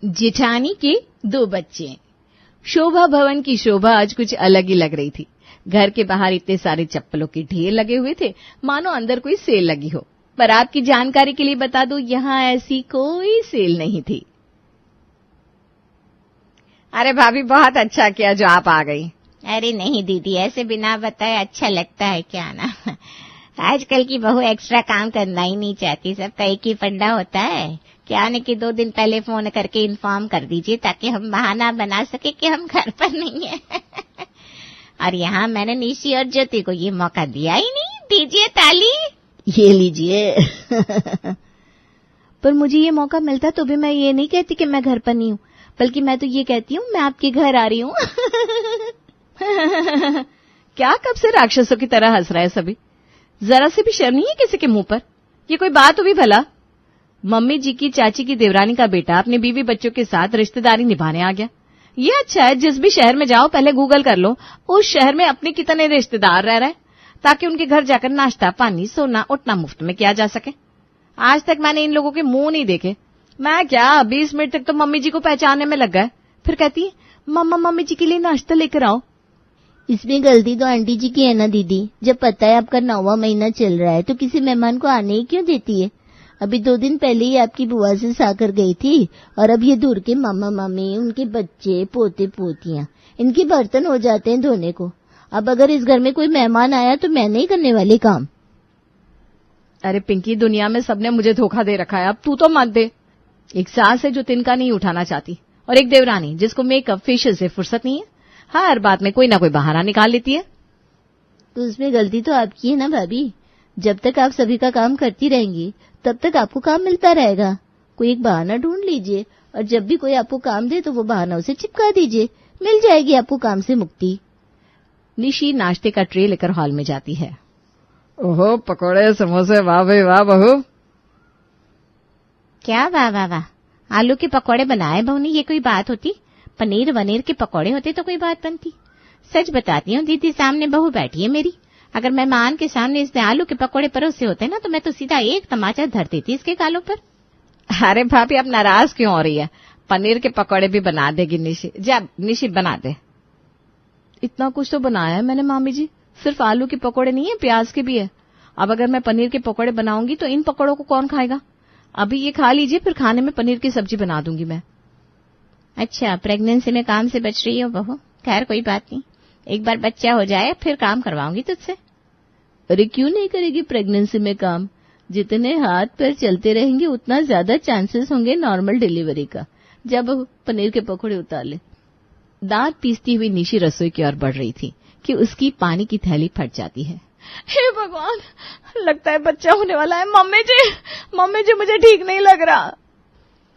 जेठानी के 2 बच्चे। शोभा भवन की शोभा आज कुछ अलग ही लग रही थी। घर के बाहर इतने सारे चप्पलों के ढेर लगे हुए थे, मानो अंदर कोई सेल लगी हो। पर आपकी जानकारी के लिए बता दूं, यहाँ ऐसी कोई सेल नहीं थी। अरे भाभी, बहुत अच्छा किया जो आप आ गई। अरे नहीं दीदी, ऐसे बिना बताए अच्छा लगता है क्या ना। आजकल की बहू एक्स्ट्रा काम करना ही नहीं चाहती, सबका एक ही फंडा होता है कि आने के 2 दिन पहले फोन करके इन्फॉर्म कर दीजिए ताकि हम बहाना बना सके कि हम घर पर नहीं है। और यहाँ मैंने निशी और ज्योति को ये मौका दिया ही नहीं। दीजिए ताली। ये लीजिए। पर मुझे ये मौका मिलता तो भी मैं ये नहीं कहती कि मैं घर पर नहीं हूँ, बल्कि मैं तो ये कहती हूँ मैं आपके घर आ रही हूँ। क्या कब से राक्षसों की तरह हंस रहा है सभी? जरा से भी शर्म नहीं है किसी के मुंह पर? ये कोई बात हुई भला? मम्मी जी की चाची की देवरानी का बेटा अपने बीवी बच्चों के साथ रिश्तेदारी निभाने आ गया। ये अच्छा है, जिस भी शहर में जाओ पहले गूगल कर लो उस शहर में अपने कितने रिश्तेदार रह रहे हैं, ताकि उनके घर जाकर नाश्ता पानी सोना उठना मुफ्त में किया जा सके। आज तक मैंने इन लोगों के मुंह नहीं देखे। मैं क्या 20 मिनट तक तो मम्मी जी को पहचानने में लग गए, फिर कहती है मम्मा मम्मी जी के लिए नाश्ता लेकर आओ। इसमें गलती तो आंटी जी की है ना दीदी। जब पता है आपका 9वां महीना चल रहा है तो किसी मेहमान को आने ही क्यों देती है? अभी 2 दिन पहले ही आपकी बुआ से साकर गई थी, और अब ये दूर के मामा मामी, उनके बच्चे पोते पोतियां, इनके बर्तन हो जाते हैं धोने को। अब अगर इस घर में कोई मेहमान आया तो मैं नहीं करने वाली काम। अरे पिंकी, दुनिया में सबने मुझे धोखा दे रखा है, अब तू तो मत दे। एक सास है जो तिनका नहीं उठाना चाहती, और एक देवरानी जिसको मेकअप फेशियल से फुर्सत नहीं है, हर बात में कोई ना कोई बहाना निकाल लेती है। तो उसमें गलती तो आपकी है ना भाभी। जब तक आप सभी का काम करती रहेंगी तब तक आपको काम मिलता रहेगा। कोई एक बहाना ढूंढ लीजिए, और जब भी कोई आपको काम दे तो वो बहाना उसे चिपका दीजिए, मिल जाएगी आपको काम से मुक्ति। निशी नाश्ते का ट्रे लेकर हॉल में जाती है। ओहो, पकोड़े समोसे, वाह भाई वाह बहू। क्या वाह वाह वाह, आलू के पकौड़े बनाए बहू ने, ये कोई बात होती? पनीर वनीर के पकौड़े होते तो कोई बात बनती। सच बताती हूँ दीदी, सामने बहू बैठी है मेरी, अगर मेहमान के सामने इसने आलू के पकौड़े परोसे होते ना तो मैं तो सीधा एक तमाचा धर देती इसके गालों पर। अरे भाभी, अब नाराज क्यों हो रही है? पनीर के पकौड़े भी बना देगी निशी। जा निशी, बना दे। इतना कुछ तो बनाया है मैंने मामी जी, सिर्फ आलू के पकौड़े नहीं है, प्याज के भी है। अब अगर मैं पनीर के पकौड़े बनाऊंगी तो इन पकौड़ों को कौन खाएगा? अभी ये खा लीजिए, फिर खाने में पनीर की सब्जी बना दूंगी मैं। अच्छा, प्रेगनेंसी में काम से बच रही हो बहू? खैर कोई बात नहीं, एक बार बच्चा हो जाए फिर काम करवाऊंगी तुझसे। अरे क्यों नहीं करेगी प्रेगनेंसी में काम? जितने हाथ पैर चलते रहेंगे उतना ज्यादा चांसेस होंगे नॉर्मल डिलीवरी का। जब पनीर के पकौड़े उतार ले। दांत पीसती हुई निशी रसोई की ओर बढ़ रही थी कि उसकी पानी की थैली फट जाती है। हे भगवान, लगता है बच्चा होने वाला है। मम्मी जी मुझे ठीक नहीं लग रहा।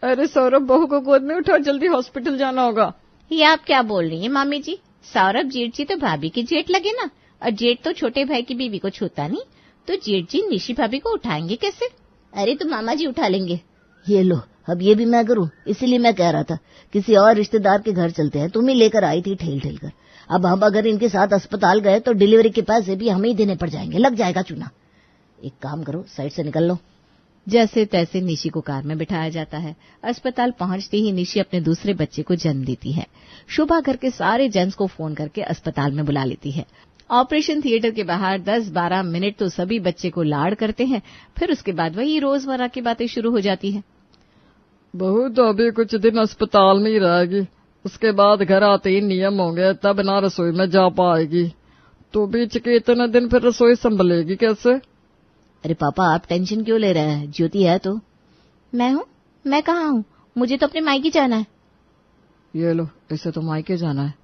अरे सौरभ, बहू को गोद में उठाओ, जल्दी हॉस्पिटल जाना होगा। ये आप क्या बोल रही हैं मामी जी? सौरभ जेठ जी तो भाभी की जेठ लगे ना, और जेठ तो छोटे भाई की बीवी को छूता नहीं, तो जेठ जी निशी भाभी को उठाएंगे कैसे? अरे तो मामा जी उठा लेंगे। ये लो, अब ये भी मैं करूं, इसीलिए मैं कह रहा था किसी और रिश्तेदार के घर चलते हैं। तुम ही लेकर आई थी ठेल ठेल कर। अब हम अगर इनके साथ अस्पताल गए तो डिलीवरी के पैसे भी हमें ही देने पड़ जाएंगे, लग जाएगा चूना। एक काम करो, साइड से निकल लो। जैसे तैसे निशी को कार में बिठाया जाता है। अस्पताल पहुंचते ही निशी अपने दूसरे बच्चे को जन्म देती है। शोभा घर के सारे जेंट्स को फोन करके अस्पताल में बुला लेती है। ऑपरेशन थिएटर के बाहर 10-12 मिनट तो सभी बच्चे को लाड़ करते हैं, फिर उसके बाद वही रोजमर्रा की बातें शुरू हो जाती है। बहू तो अभी कुछ दिन अस्पताल में ही रहेगी, उसके बाद घर आते ही नियम होंगे, तब ना रसोई में जा पाएगी। तो बीच के इतने दिन फिर रसोई संभलेगी कैसे? अरे पापा, आप टेंशन क्यों ले रहे हैं? ज्योति है तो। मैं हूँ? मैं कहाँ हूँ? मुझे तो अपने मायके जाना है। ये लो, इसे तो मायके जाना है।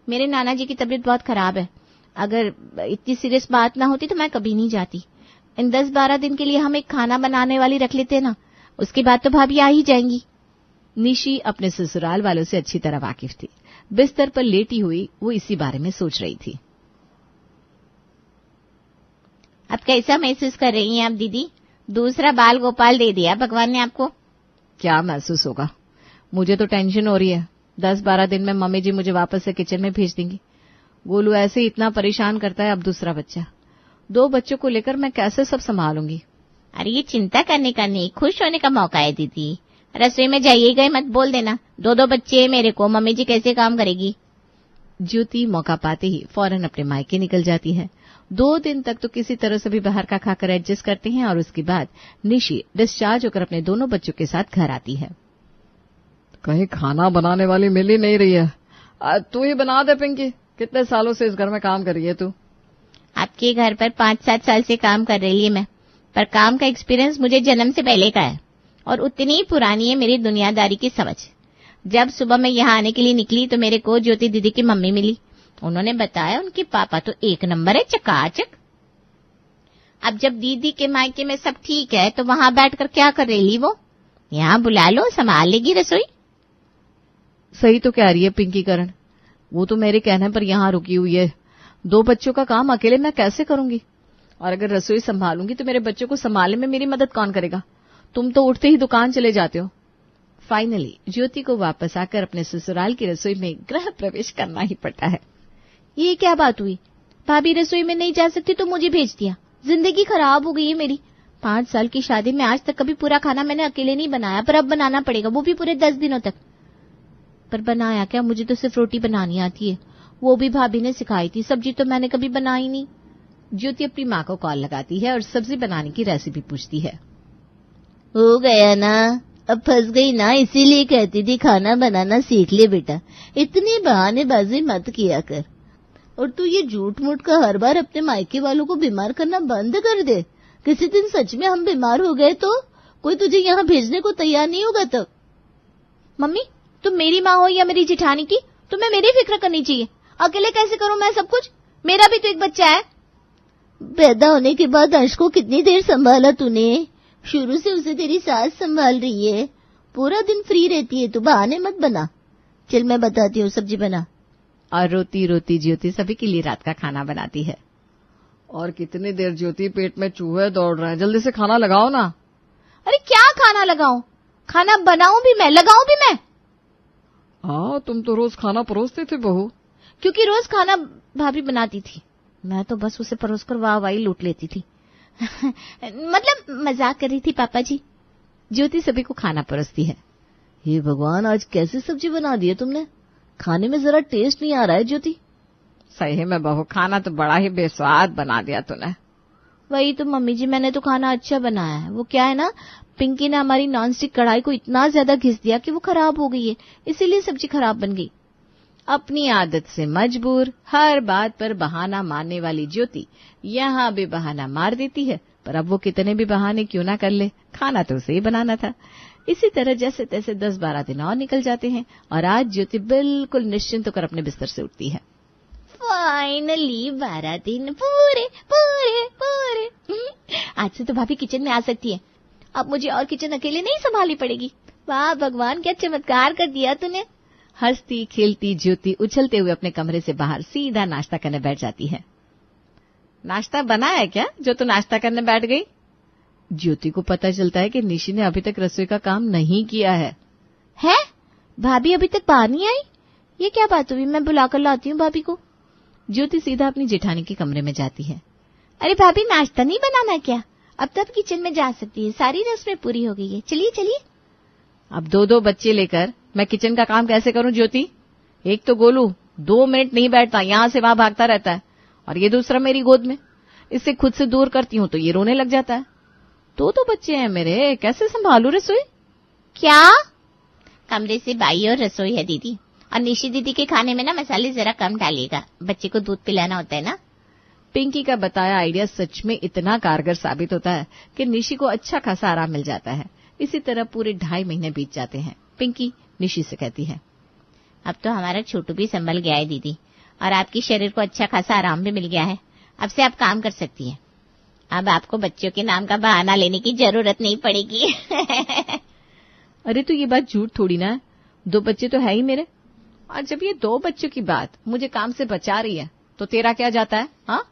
मेरे नाना जी की तबीयत बहुत खराब है, अगर इतनी सीरियस बात ना होती तो मैं कभी नहीं जाती। इन 10-12 दिन के लिए हम एक खाना बनाने वाली रख लेते ना, उसके बाद तो भाभी आ ही जाएंगी। निशी अपने ससुराल वालों से अच्छी तरह वाकिफ थी। बिस्तर पर लेटी हुई वो इसी बारे में सोच रही थी। अब कैसा महसूस कर रही हैं आप दीदी? दूसरा बाल गोपाल दे दिया भगवान ने आपको। क्या महसूस होगा? मुझे तो टेंशन हो रही है। 10-12 दिन में मम्मी जी मुझे वापस से किचन में भेज देंगी। गोलू ऐसे ही इतना परेशान करता है, अब दूसरा बच्चा। 2 बच्चों को लेकर मैं कैसे सब संभालूंगी? अरे ये चिंता करने का नहीं, खुश होने का मौका है दीदी। रसोई में जाइएगा ही मत, बोल देना। 2 बच्चे हैं मेरे को, मम्मी जी कैसे काम करेगी। ज्योति मौका पाते ही फौरन अपने मायके निकल जाती है। 2 दिन तक तो किसी तरह से भी बाहर का खाकर एडजस्ट करते हैं और उसके बाद निशी डिस्चार्ज होकर अपने दोनों बच्चों के साथ घर आती है। कहीं खाना बनाने वाली मिल ही नहीं रही है। तू ही बना दे पिंकी, कितने सालों से इस घर में काम कर रही है तू। आपके घर पर 5-7 साल से काम कर रही है मैं, पर काम का एक्सपीरियंस मुझे जन्म से पहले का है और उतनी ही पुरानी है मेरी दुनियादारी की समझ। जब सुबह मैं यहाँ आने के लिए निकली तो मेरे को ज्योति दीदी की मम्मी मिली। उन्होंने बताया उनके पापा तो 1 नंबर है, चकाचक। अब जब दीदी के मायके में सब ठीक है तो वहां बैठकर क्या कर रही वो? यहाँ बुला लो, संभाल लेगी रसोई। सही तो कह रही है पिंकी करण, वो तो मेरे कहने पर यहाँ रुकी हुई है। 2 बच्चों का काम अकेले मैं कैसे करूंगी, और अगर रसोई संभालूंगी तो मेरे बच्चों को संभालने में मेरी मदद कौन करेगा? तुम तो उठते ही दुकान चले जाते हो। फाइनली ज्योति को वापस आकर अपने ससुराल की रसोई में गृह प्रवेश करना ही पड़ता है। ये क्या बात हुई? भाभी रसोई में नहीं जा सकती तो मुझे भेज दिया। जिंदगी खराब हो गई है मेरी। 5 साल की शादी में आज तक कभी पूरा खाना मैंने अकेले नहीं बनाया, पर अब बनाना पड़ेगा, वो भी पूरे 10 दिनों तक। पर बनाया क्या, मुझे तो सिर्फ रोटी बनानी आती है, वो भी भाभी ने सिखाई थी, सब्जी तो मैंने कभी बनाई नहीं। ज्योति अपनी माँ को कॉल लगाती है और सब्जी बनाने की रेसिपी पूछती है। हो गया ना, अब फंस गई ना, इसीलिए कहती थी खाना बनाना सीख ले बेटा, इतनी बहानेबाजी मत किया कर। और तू ये झूठ मूठ का हर बार अपने मायके वालों को बीमार करना बंद कर दे। किसी दिन सच में हम बीमार हो गए तो कोई तुझे यहाँ भेजने को तैयार नहीं होगा तब। मम्मी तुम मेरी माँ हो या मेरी जेठानी की, तुम्हें मेरी फिक्र करनी चाहिए। अकेले कैसे करूं मैं सब कुछ? मेरा भी तो एक बच्चा है। पैदा होने के बाद अंश को कितनी देर संभाला तूने? शुरू से उसे तेरी सास संभाल रही है, पूरा दिन फ्री रहती है, तू बहाने मत बना। चल मैं बताती हूँ, सब्जी बना। और रोती रोती ज्योति सभी के लिए रात का खाना बनाती है। और कितनी देर ज्योति, पेट में चूहे दौड़ रहे हैं, जल्दी से खाना लगाओ ना। अरे क्या खाना लगाऊं? खाना बनाऊं भी मैं, लगाऊं भी मैं। हाँ, तुम तो रोज खाना परोसते थे बहू। क्योंकि रोज खाना भाभी बनाती थी, मैं तो बस उसे परोस कर वाह-वाही लूट लेती थी। मतलब मजाक कर रही थी पापा जी। ज्योति सभी को खाना परोसती है। हे भगवान, आज कैसे सब्जी बना दी है तुमने? खाने में जरा टेस्ट नहीं आ रहा है ज्योति। सही में बहू, खाना तो बड़ा ही बेस्वाद बना दिया तूने। वही तो मम्मी जी, मैंने तो खाना अच्छा बनाया है। वो क्या है ना, पिंकी ने हमारी नॉनस्टिक कढ़ाई को इतना ज्यादा घिस दिया कि वो खराब हो गई है, इसीलिए सब्जी खराब बन गई। अपनी आदत से मजबूर, हर बात पर बहाना मारने वाली ज्योति यहाँ भी बहाना मार देती है, पर अब वो कितने भी बहाने क्यों ना कर ले, खाना तो उसे ही बनाना था। इसी तरह जैसे तैसे 10-12 दिन और निकल जाते हैं और आज ज्योति बिल्कुल निश्चिंत होकर अपने बिस्तर से उठती है। फाइनली 12 दिन पूरे पूरे पूरे। आज से तो भाभी किचन में आ सकती है। अब मुझे और किचन अकेले नहीं संभालनी पड़ेगी। वाह भगवान, क्या चमत्कार कर दिया तूने। हंसती खेलती ज्योति उछलते हुए अपने कमरे से बाहर सीधा नाश्ता करने बैठ जाती है। नाश्ता बना है क्या जो तू नाश्ता करने बैठ गई? ज्योति को पता चलता है कि निशी ने अभी तक रसोई का काम नहीं किया है। है? भाभी अभी तक बाहर नहीं आई? ये क्या बात हुई? मैं बुलाकर लाती हूँ भाभी को। ज्योति सीधा अपनी जेठानी के कमरे में जाती है। अरे भाभी, नाश्ता नहीं बनाना क्या? अब तब किचन में जा सकती है, सारी रस्में पूरी हो गई है। चलिए चलिए। अब 2-2 बच्चे लेकर मैं किचन का काम कैसे करूं ज्योति? एक तो गोलू 2 मिनट नहीं बैठता, यहां से वहां भागता रहता है, और ये दूसरा मेरी गोद में। इससे खुद से दूर करती हूं तो ये रोने लग जाता है। 2 बच्चे हैं मेरे, कैसे संभालू रसोई? क्या? कमरे से बाई और रसोई है दीदी, और निशी दीदी के खाने में ना मसाले जरा कम डालिएगा, बच्चे को दूध पिलाना होता है ना। पिंकी का बताया आइडिया सच में इतना कारगर साबित होता है कि निशी को अच्छा खासा आराम मिल जाता है। इसी तरह पूरे 2.5 महीने बीत जाते हैं। पिंकी निशी से कहती है, अब तो हमारा छोटू भी संभल गया है दीदी, और आपकी शरीर को अच्छा खासा आराम भी मिल गया है। अब से आप काम कर सकती हैं। अब आपको बच्चों के नाम का बहाना लेने की जरूरत नहीं पड़ेगी। अरे तो ये बात झूठ थोड़ी ना है, 2 बच्चे तो है ही मेरे, और जब ये 2 बच्चों की बात मुझे काम से बचा रही है तो तेरा क्या जाता है? हाँ।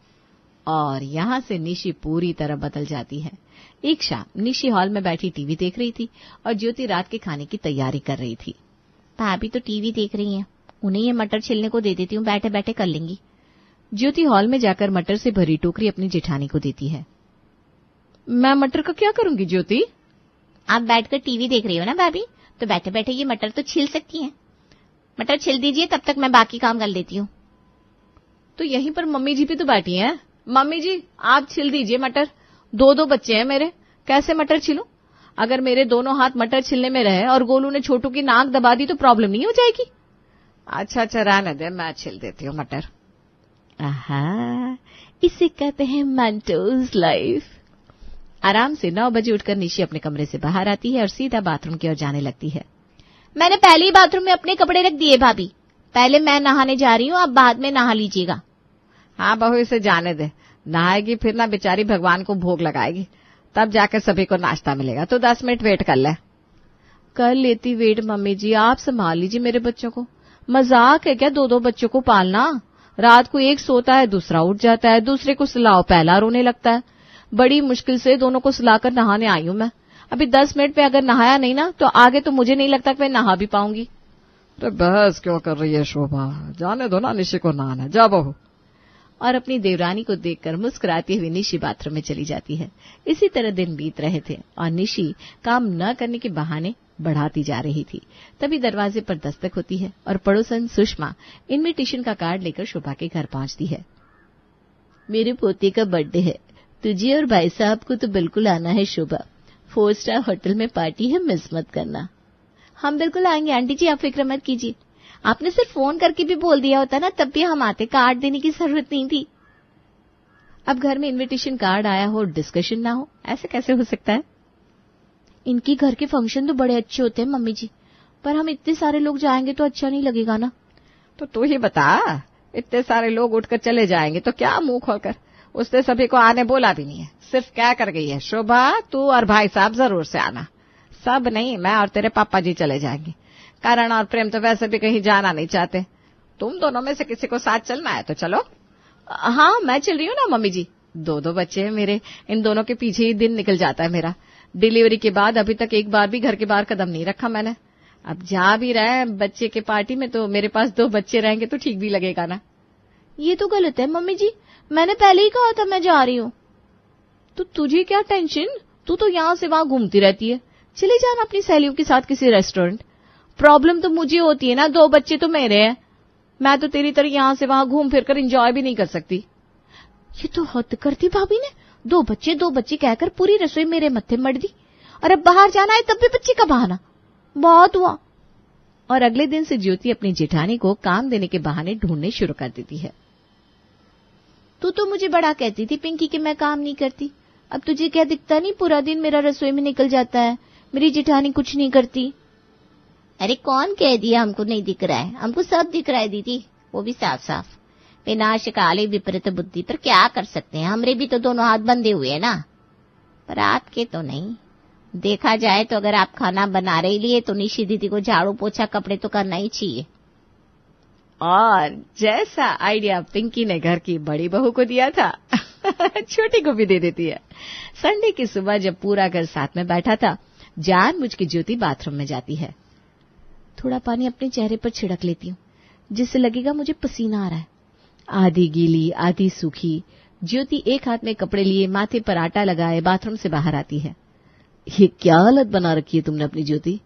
और यहाँ से निशी पूरी तरह बदल जाती है। एक शाम निशी हॉल में बैठी टीवी देख रही थी और ज्योति रात के खाने की तैयारी कर रही थी। भाभी तो टीवी देख रही हैं, उन्हें ये मटर छिलने को दे देती हूँ, बैठे बैठे कर लेंगी। ज्योति हॉल में जाकर मटर से भरी टोकरी अपनी जेठानी को देती है। मैं मटर का क्या करूंगी ज्योति? आप बैठकर टीवी देख रही हो ना भाभी, तो बैठे बैठे ये मटर तो छील सकती हैं। मटर छिल दीजिए, तब तक मैं बाकी काम कर लेती हूँ। तो यहीं पर मम्मी जी भी तो बैठी हैं। मम्मी जी आप छिल दीजिए मटर, 2 बच्चे हैं मेरे, कैसे मटर छिलूं? अगर मेरे दोनों हाथ मटर छिलने में रहे और गोलू ने छोटू की नाक दबा दी तो प्रॉब्लम नहीं हो जाएगी? अच्छा रहने दे, मैं छिल देती हूँ मटर। आहा, इसे कहते हैं मेंटोस लाइफ। आराम से 9 बजे उठकर निशी अपने कमरे से बाहर आती है और सीधा बाथरूम की ओर जाने लगती है। मैंने पहले ही बाथरूम में अपने कपड़े रख दिए भाभी, पहले मैं नहाने जा रही हूँ, अब बाद में नहा लीजिएगा। हाँ बहू, इसे जाने दे, नहाएगी फिर ना बेचारी भगवान को भोग लगाएगी, तब जाकर सभी को नाश्ता मिलेगा। तो 10 मिनट वेट कर ले। कर लेती वेट मम्मी जी, आप संभाल लीजिए मेरे बच्चों को। मजाक है क्या 2 बच्चों को पालना? रात को एक सोता है, दूसरा उठ जाता है, दूसरे को सुलाओ पहला रोने लगता है। बड़ी मुश्किल से दोनों को सुलाकर नहाने आई हूं मैं। अभी 10 मिनट में अगर नहाया नहीं ना तो आगे तो मुझे नहीं लगता कि मैं नहा भी पाऊंगी। तो बहस क्यों कर रही है शोभा, जाने दो ना निशी को नहाना, जा बहू। और अपनी देवरानी को देखकर मुस्कुराती हुई निशी बाथरूम में चली जाती है। इसी तरह दिन बीत रहे थे और निशी काम न करने के बहाने बढ़ाती जा रही थी। तभी दरवाजे पर दस्तक होती है और पड़ोसन सुषमा इनविटेशन का कार्ड लेकर शोभा के घर पहुंचती है। मेरे पोते का बर्थडे है, तुझे और भाई साहब को तो बिल्कुल आना है शोभा। 4 स्टार होटल में पार्टी है, मिस मत करना। हम बिल्कुल आएंगे आंटी जी, आप फिक्र मत कीजिए। आपने सिर्फ फोन करके भी बोल दिया होता ना, तब भी हम आते, कार्ड देने की जरूरत नहीं थी। अब घर में इनविटेशन कार्ड आया हो, डिस्कशन ना हो, ऐसे कैसे हो सकता है? इनके घर के फंक्शन तो बड़े अच्छे होते हैं मम्मी जी, पर हम इतने सारे लोग जाएंगे तो अच्छा नहीं लगेगा ना। तो तू ही बता, इतने सारे लोग उठकर चले जाएंगे तो क्या मुंह खोलकर? उसने सभी को आने बोला भी नहीं है, सिर्फ क्या कर गई है, शोभा तू और भाई साहब जरूर से आना। सब नहीं, मैं और तेरे पापा जी चले जाएंगे। करण और प्रेम तो वैसे भी कहीं जाना नहीं चाहते, तुम दोनों में से किसी को साथ चलना है तो चलो। हाँ मैं चल रही हूँ ना मम्मी जी, 2 बच्चे हैं मेरे, इन दोनों के पीछे ही दिन निकल जाता है मेरा। डिलीवरी के बाद अभी तक एक बार भी घर के बाहर कदम नहीं रखा मैंने। अब जा भी रहे बच्चे के पार्टी में तो मेरे पास 2 बच्चे रहेंगे तो ठीक भी लगेगा ना। ये तो गलत है मम्मी जी, मैंने पहले ही कहा था मैं जा रही हूँ। तो तुझे क्या टेंशन, तू तो यहाँ से वहां घूमती रहती है, चले जाना अपनी सहेलियों के साथ किसी रेस्टोरेंट। प्रॉब्लम तो मुझे होती है ना, 2 बच्चे तो मेरे हैं, मैं तो तेरी तरह यहाँ से वहां घूम फिर कर इंजॉय भी नहीं कर सकती। ये तो हद करती भाभी ने, 2 बच्चे कहकर पूरी रसोई मेरे मत्थे मर दी, और अब बाहर जाना है तब भी बच्चे का बहाना, बहुत हुआ। और अगले दिन से ज्योति अपनी जेठानी को काम देने के बहाने ढूंढने शुरू कर देती है। तू तो मुझे बड़ा कहती थी पिंकी कि मैं काम नहीं करती, अब तुझे क्या दिखता नहीं, पूरा दिन मेरा रसोई में निकल जाता है, मेरी जेठानी कुछ नहीं करती। अरे कौन कह दिया हमको नहीं दिख रहा है, हमको सब दिख रहा है दीदी, वो भी साफ साफ। विनाश काले विपरीत बुद्धि, पर क्या कर सकते हैं, हमरे भी तो दोनों हाथ बंधे हुए हैं ना, पर आपके तो नहीं। देखा जाए तो अगर आप खाना बना रही लिए तो निशी दीदी को झाड़ू पोछा कपड़े तो करना ही चाहिए। और जैसा आइडिया पिंकी ने घर की बड़ी बहू को दिया था छोटी को भी दे देती है। संडे की सुबह जब पूरा घर साथ में बैठा था, जानबूझ के ज्योति बाथरूम में जाती है। थोड़ा पानी अपने चेहरे पर छिड़क लेती हूँ, जिससे लगेगा मुझे पसीना आ रहा है। आधी गीली आधी सूखी ज्योति एक हाथ में कपड़े लिए माथे पर आटा लगाए बाथरूम से बाहर आती है। ये क्या हालत बना रखी है तुमने अपनी ज्योति?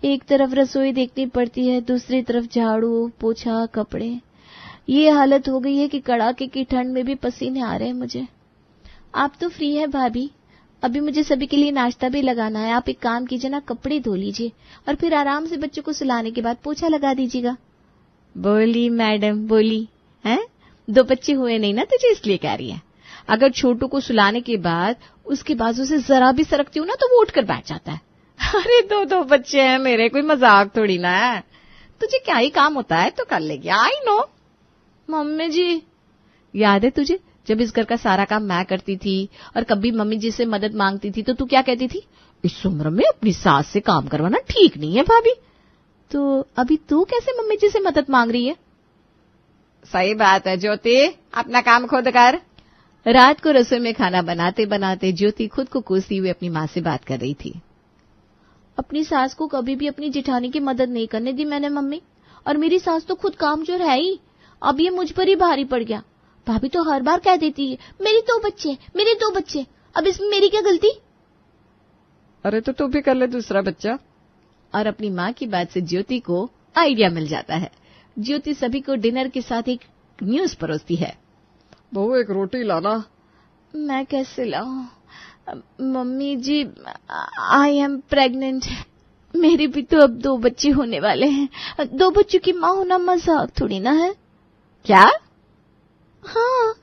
एक तरफ रसोई देखनी पड़ती है, दूसरी तरफ झाड़ू पोछा कपड़े। ये हालत हो गई है कि कड़ाके की ठंड में भी पसीने आ रहे हैं मुझे। आप तो फ्री है भाभी, अभी मुझे सभी के लिए नाश्ता भी लगाना है। आप एक काम कीजिए ना, कपड़े धो लीजिए और फिर आराम से बच्चों को सुलाने के बाद पोछा लगा दीजिएगा। बोली मैडम बोली, हैं 2 बच्चे हुए नहीं ना तुझे, इसलिए कह रही है। अगर छोटू को सुलाने के बाद उसके बाजू से जरा भी सरकती हूँ ना तो वो उठकर बैठ जाता है। अरे 2 बच्चे हैं मेरे, कोई मजाक थोड़ी ना है। तुझे क्या ही काम होता है तो कर लेगी, आई नो। मम्मी जी याद है तुझे जब इस घर का सारा काम मैं करती थी और कभी मम्मी जी से मदद मांगती थी तो तू क्या कहती थी, इस उम्र में अपनी सास से काम करवाना ठीक नहीं है भाभी। तो अभी तू कैसे मम्मी जी से मदद मांग रही है? सही बात है ज्योति, अपना काम खुद कर। रात को रसोई में खाना बनाते बनाते ज्योति खुद को कोसती हुई अपनी माँ से बात कर रही थी। अपनी सास को कभी भी अपनी जेठानी की मदद नहीं करने दी मैंने मम्मी, और मेरी सास तो खुद कामचोर है ही, अब ये मुझ पर ही भारी पड़ गया। भाभी तो हर बार कह देती है मेरे 2 बच्चे, अब इसमें मेरी क्या गलती? अरे तो तू भी कर ले दूसरा बच्चा। और अपनी माँ की बात से ज्योति को आइडिया मिल जाता है। ज्योति सभी को डिनर के साथ एक न्यूज परोसती है। बहू एक रोटी लाना। मैं कैसे लाऊं? Mummy ji, I am pregnant. मेरे भी तो अब 2 बच्चे होने वाले हैं। 2 बच्चों की माँ होना मजाक थोड़ी ना है। क्या? हाँ,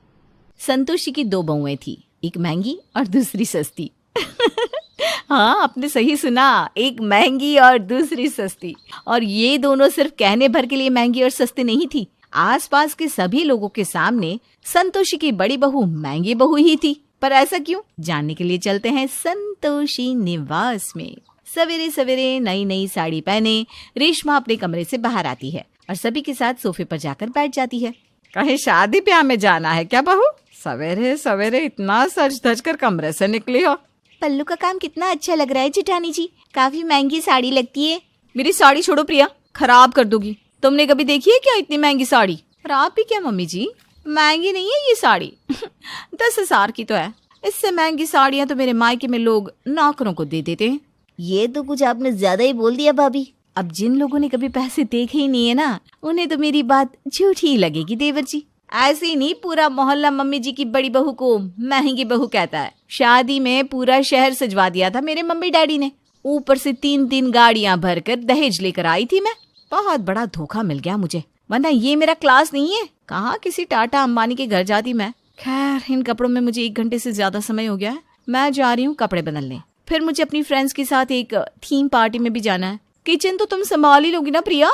संतोषी की 2 बहुएं थी, एक महंगी और दूसरी सस्ती। हाँ, आपने सही सुना, एक महंगी और दूसरी सस्ती। और ये दोनों सिर्फ कहने भर के लिए महंगी और सस्ती नहीं थी। आसपास के सभी लोगों के सामने संतोषी की बड़ी बहू महंगी बहू ही थी। पर ऐसा क्यों, जानने के लिए चलते हैं संतोषी निवास में। सवेरे सवेरे नई नई साड़ी पहने रेशमा अपने कमरे से बाहर आती है और सभी के साथ सोफे पर जाकर बैठ जाती है। कहीं शादी ब्याह में जाना है क्या बहू? सवेरे सवेरे इतना सज धज कर कमरे से निकली हो। पल्लू का काम कितना अच्छा लग रहा है जेठानी जी, काफी महंगी साड़ी लगती है। मेरी साड़ी छोड़ो प्रिया, खराब कर दोगी। तुमने कभी देखी है क्या इतनी महंगी साड़ी? खराब भी क्या मम्मी जी, महंगी नहीं है ये साड़ी। 10,000 की तो है। इससे महंगी साड़ियां तो मेरे मायके में लोग नौकरों को दे देते हैं। ये तो कुछ आपने ज्यादा ही बोल दिया भाभी। अब जिन लोगों ने कभी पैसे देखे ही नहीं है ना, उन्हें तो मेरी बात झूठी ही लगेगी देवर जी। ऐसे ही नहीं, पूरा मोहल्ला मम्मी जी की बड़ी बहू को महंगी बहू कहता है। शादी में पूरा शहर सजवा दिया था मेरे मम्मी डैडी ने। ऊपर से 3 गाड़ियां भरकर दहेज लेकर आई थी मैं। बहुत बड़ा धोखा मिल गया मुझे, वरना ये मेरा क्लास नहीं है। कहाँ किसी टाटा अंबानी के घर जाती मैं। खैर, इन कपड़ों में मुझे 1 घंटे से ज्यादा समय हो गया है। मैं जा रही हूँ कपड़े बदलने। फिर मुझे अपनी फ्रेंड्स के साथ एक थीम पार्टी में भी जाना है। किचन तो तुम संभाल ही लोगी ना प्रिया?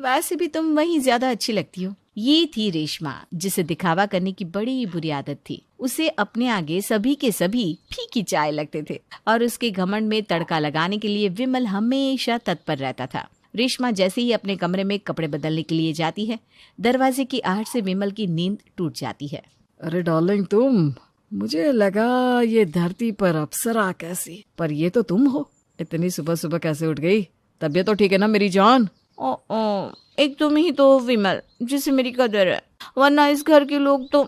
वैसे भी तुम वहीं ज्यादा अच्छी लगती हो। ये थी रेशमा, जिसे दिखावा करने की बड़ी बुरी आदत थी। उसे अपने आगे सभी के सभी फीकी चाय लगते थे और उसके घमंड में तड़का लगाने के लिए विमल हमेशा तत्पर रहता था। रेशमा जैसे ही अपने कमरे में कपड़े बदलने के लिए जाती है, दरवाजे की आहट से विमल की नींद टूट जाती है। अरे डार्लिंग, तुम? मुझे लगा ये धरती पर अप्सरा कैसी, पर ये तो तुम हो। इतनी सुबह सुबह कैसे उठ गई? तबीयत तो ठीक है ना मेरी जान? एक तुम ही तो विमल जिसे मेरी कदर है, वरना इस घर के लोग तो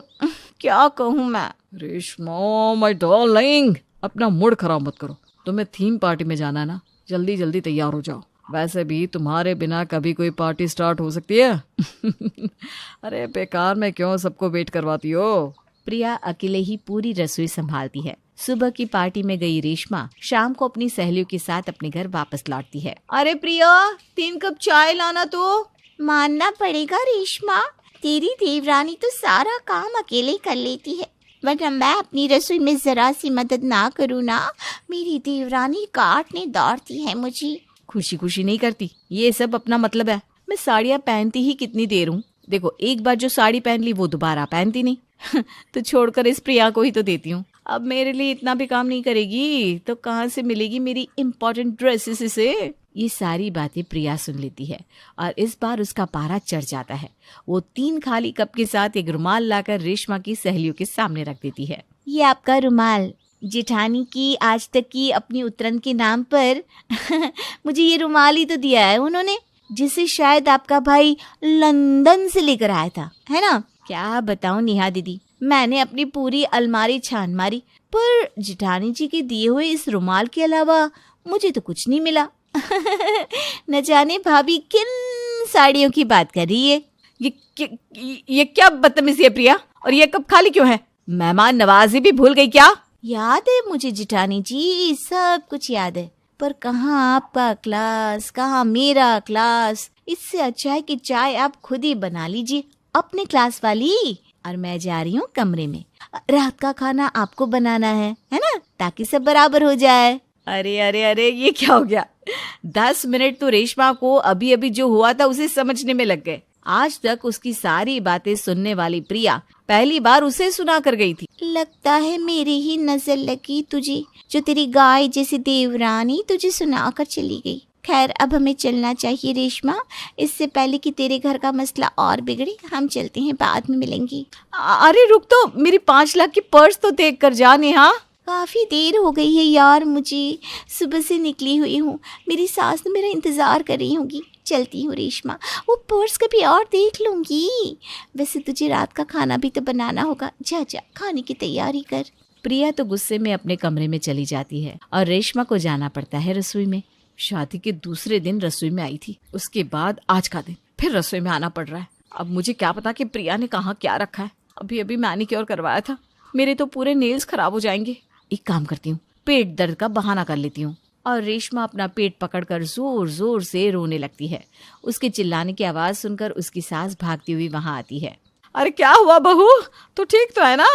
क्या कहूँ मैं। रेशमा माय डार्लिंग, अपना मूड खराब मत करो। तुम्हें थीम पार्टी में जाना है ना, जल्दी जल्दी तैयार हो जाओ। वैसे भी तुम्हारे बिना कभी कोई पार्टी स्टार्ट हो सकती है? अरे बेकार में क्यों सबको वेट करवाती हो? प्रिया अकेले ही पूरी रसोई संभालती है। सुबह की पार्टी में गई रेशमा शाम को अपनी सहेलियों के साथ अपने घर वापस लौटती है। अरे प्रिया, 3 कप चाय लाना तो। मानना पड़ेगा रेशमा, तेरी देवरानी तो सारा काम अकेले ही कर लेती है, वरना मैं अपनी रसोई में जरा सी मदद ना करूँ ना, मेरी देवरानी काटने दौड़ती है मुझे। खुशी खुशी नहीं करती, ये सब अपना मतलब है। मैं साड़ियाँ पहनती ही कितनी देर हूँ। देखो, एक बार जो साड़ी पहन ली वो दोबारा पहनती नहीं। तो छोड़कर इस प्रिया को ही तो देती हूँ। अब मेरे लिए इतना भी काम नहीं करेगी तो कहाँ से मिलेगी मेरी इम्पोर्टेंट ड्रेसेस इसे? ये सारी बातें प्रिया सुन लेती है और इस बार उसका पारा चढ़ जाता है। वो 3 खाली कप के साथ एक रुमाल लाकर रेशमा की सहेलियों के सामने रख देती है। ये आपका रुमाल, जेठानी की आज तक की अपनी उतरन के नाम पर मुझे ये रुमाल ही तो दिया है उन्होंने, जिसे शायद आपका भाई लंदन से लेकर आया था, है ना? क्या बताऊं नेहा दीदी, मैंने अपनी पूरी अलमारी छान मारी, पर जेठानी जी के दिए हुए इस रुमाल के अलावा मुझे तो कुछ नहीं मिला। न जाने भाभी किन साड़ियों की बात कर रही है। ये क्या बदतमीजी है प्रिया? और ये कप खाली क्यों है? मेहमान नवाजी भी भूल गई क्या? याद है मुझे जेठानी जी, सब कुछ याद है, पर कहाँ आपका क्लास, कहाँ मेरा क्लास। इससे अच्छा है कि चाय आप खुद ही बना लीजिए, अपने क्लास वाली। और मैं जा रही हूँ कमरे में, रात का खाना आपको बनाना है ना, ताकि सब बराबर हो जाए। अरे अरे अरे, ये क्या हो गया? 10 मिनट तो रेशमा को अभी अभी जो हुआ था उसे समझने में लग गए। आज तक उसकी सारी बातें सुनने वाली प्रिया पहली बार उसे सुना कर गई थी। लगता है मेरी ही नजर लगी तुझे, जो तेरी गाय जैसी देवरानी तुझे सुनाकर चली गई। खैर, अब हमें चलना चाहिए रेशमा, इससे पहले कि तेरे घर का मसला और बिगड़े। हम चलते हैं, बाद में मिलेंगे। अरे रुक तो, मेरी 5 लाख की पर्स तो देख कर जा नेहा। काफी देर हो गई है यार, मुझे सुबह से निकली हुई हूँ, मेरी सास तो मेरा इंतजार कर रही होगी। चलती हूँ रेशमा, वो पर्स कभी और देख लूंगी। वैसे तुझे रात का खाना भी तो बनाना होगा, जा जा खाने की तैयारी कर। प्रिया तो गुस्से में अपने कमरे में चली जाती है और रेशमा को जाना पड़ता है रसोई में। शादी के दूसरे दिन रसोई में आई थी, उसके बाद आज का दिन फिर रसोई में आना पड़ रहा है। अब मुझे क्या पता कि प्रिया ने कहाँ क्या रखा है। अभी अभी मैनिक्योर करवाया था, मेरे तो पूरे नेल्स खराब हो जाएंगे। एक काम करती हूँ, पेट दर्द का बहाना कर लेती हूँ। और रेशमा अपना पेट पकड़कर जोर जोर से रोने लगती है। उसके चिल्लाने की आवाज सुनकर उसकी सास भागती हुई वहां आती है। अरे क्या हुआ बहू, तू ठीक तो है ना?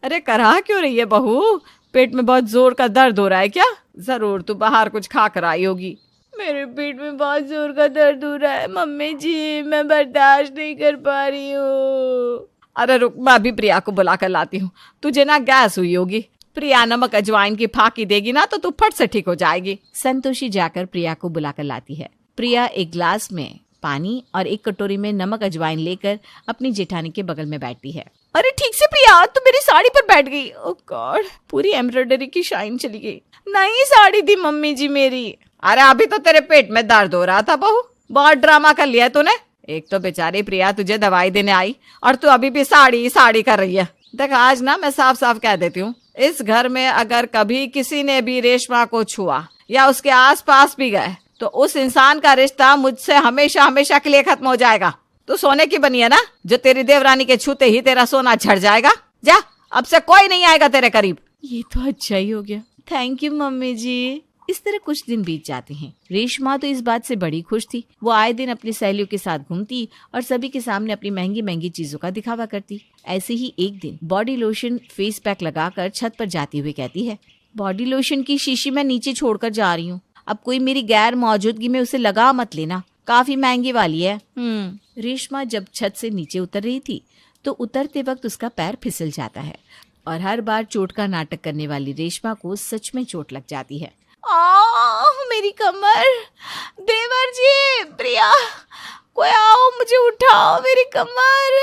अरे कराह क्यों रही है बहू? पेट में बहुत जोर का दर्द हो रहा है क्या? जरूर तू बाहर कुछ खा कर आई होगी। मेरे पेट में बहुत जोर का दर्द हो रहा है मम्मी जी, मैं बर्दाश्त नहीं कर पा रही हूँ। अरे रुक, मैं अभी प्रिया को बुला कर लाती हूँ। तुझे ना गैस हुई होगी, प्रिया नमक अजवाइन की फाकी देगी ना तो तू फट से ठीक हो जाएगी। संतोषी जाकर प्रिया को बुलाकर लाती है। प्रिया एक ग्लास में पानी और एक कटोरी में नमक अजवाइन लेकर अपनी जेठानी के बगल में बैठती है। अरे ठीक से प्रिया, तू मेरी साड़ी पर बैठ गई। ओह गॉड, पूरी एम्ब्रॉयडरी की शाइन चली गई। नई साड़ी थी मम्मी जी मेरी। अरे अभी तो तेरे पेट में दर्द हो रहा था बहू, बहुत ड्रामा कर लिया तूने। एक तो बेचारी प्रिया तुझे दवाई देने आई और तू अभी भी साड़ी साड़ी कर रही है। देख आज ना मैं साफ साफ कह देती हूँ, इस घर में अगर कभी किसी ने भी रेशमा को छुआ या उसके आसपास भी गए तो उस इंसान का रिश्ता मुझसे हमेशा हमेशा के लिए खत्म हो जाएगा। तू सोने की बनी है ना, जो तेरी देवरानी के छूते ही तेरा सोना झड़ जाएगा। जा, अब से कोई नहीं आएगा तेरे करीब। ये तो अच्छा ही हो गया, थैंक यू मम्मी जी। इस तरह कुछ दिन बीत जाते हैं। रेशमा तो इस बात से बड़ी खुश थी। वो आए दिन अपनी सहेलियों के साथ घूमती और सभी के सामने अपनी महंगी महंगी चीजों का दिखावा करती। ऐसे ही एक दिन बॉडी लोशन फेस पैक लगाकर छत पर जाती हुई कहती है, बॉडी लोशन की शीशी मैं नीचे छोड़कर जा रही हूँ, अब कोई मेरी गैर मौजूदगी में उसे लगा मत लेना, काफी महंगी वाली है। रेशमा जब छत से नीचे उतर रही थी तो उतरते वक्त उसका पैर फिसल जाता है और हर बार चोट का नाटक करने वाली रेशमा को सच में चोट लग जाती है। मेरी कमर, देवर जी, प्रिया, कोई आओ, मुझे उठाओ, मेरी कमर।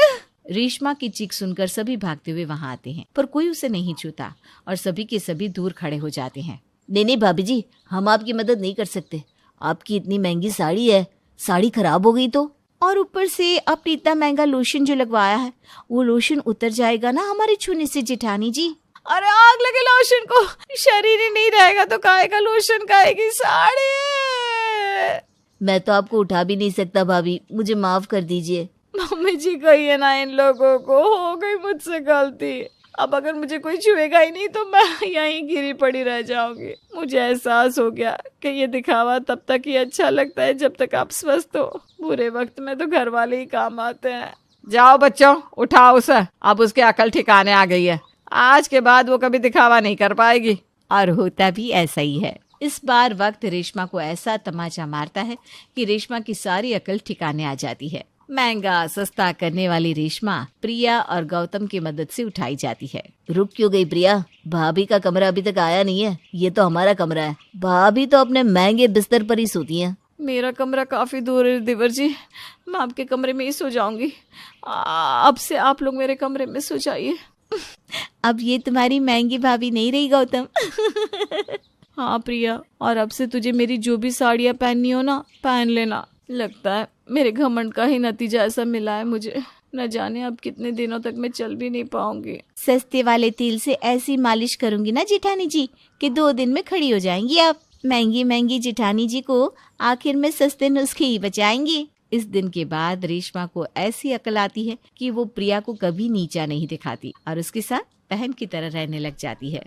रेशमा की चीख सुनकर सभी भागते हुए वहां आते हैं, पर कोई उसे नहीं छूता और सभी के सभी दूर खड़े हो जाते हैं। नहीं भाभी जी, हम आपकी मदद नहीं कर सकते। आपकी इतनी महंगी साड़ी है, साड़ी खराब हो गई तो, और ऊपर से आपने इतना महंगा लोशन जो लगवाया है वो लोशन उतर जाएगा ना हमारे छूने से जेठानी जी। अरे आग लगे लोशन को, शरीर ही नहीं रहेगा तो काहे का लोशन, काहे की साड़ी। मैं तो आपको उठा भी नहीं सकता भाभी, मुझे माफ कर दीजिए। मम्मी जी कहिए ना इन लोगों को, हो गई मुझसे गलती। अब अगर मुझे कोई छुएगा ही नहीं तो मैं यहीं गिरी पड़ी रह जाऊंगी। मुझे एहसास हो गया कि ये दिखावा तब तक ही अच्छा लगता है जब तक आप स्वस्थ हो। बुरे वक्त में तो घर वाले ही काम आते हैं। जाओ बच्चों, उठाओ उसे, अब उसकी अकल ठिकाने आ गई है। आज के बाद वो कभी दिखावा नहीं कर पाएगी। और होता भी ऐसा ही है। इस बार वक्त रेशमा को ऐसा तमाचा मारता है कि रेशमा की सारी अकल ठिकाने आ जाती है। महंगा सस्ता करने वाली रेशमा प्रिया और गौतम की मदद से उठाई जाती है। रुक क्यों गई प्रिया? भाभी का कमरा अभी तक आया नहीं है, ये तो हमारा कमरा है। भाभी तो अपने महंगे बिस्तर पर ही सोती हैं। मेरा कमरा काफी दूर है देवर जी, मैं आपके कमरे में ही सो जाऊंगी। अब से आप लोग मेरे कमरे में सो जाइए। अब ये तुम्हारी महंगी भाभी नहीं रही गौतम। हाँ प्रिया, और अब से तुझे मेरी जो भी साड़ियाँ पहननी हो ना, पहन लेना। लगता है मेरे घमंड का ही नतीजा ऐसा मिला है मुझे। न जाने अब कितने दिनों तक मैं चल भी नहीं पाऊंगी। सस्ते वाले तेल से ऐसी मालिश करूंगी ना जेठानी जी कि 2 दिन में खड़ी हो जाएंगी आप। महंगी महंगी जेठानी जी को आखिर में सस्ते नुस्खे ही बचाएंगे। इस दिन के बाद रेशमा को ऐसी अकल आती है कि वो प्रिया को कभी नीचा नहीं दिखाती और उसके साथ बहन की तरह रहने लग जाती है।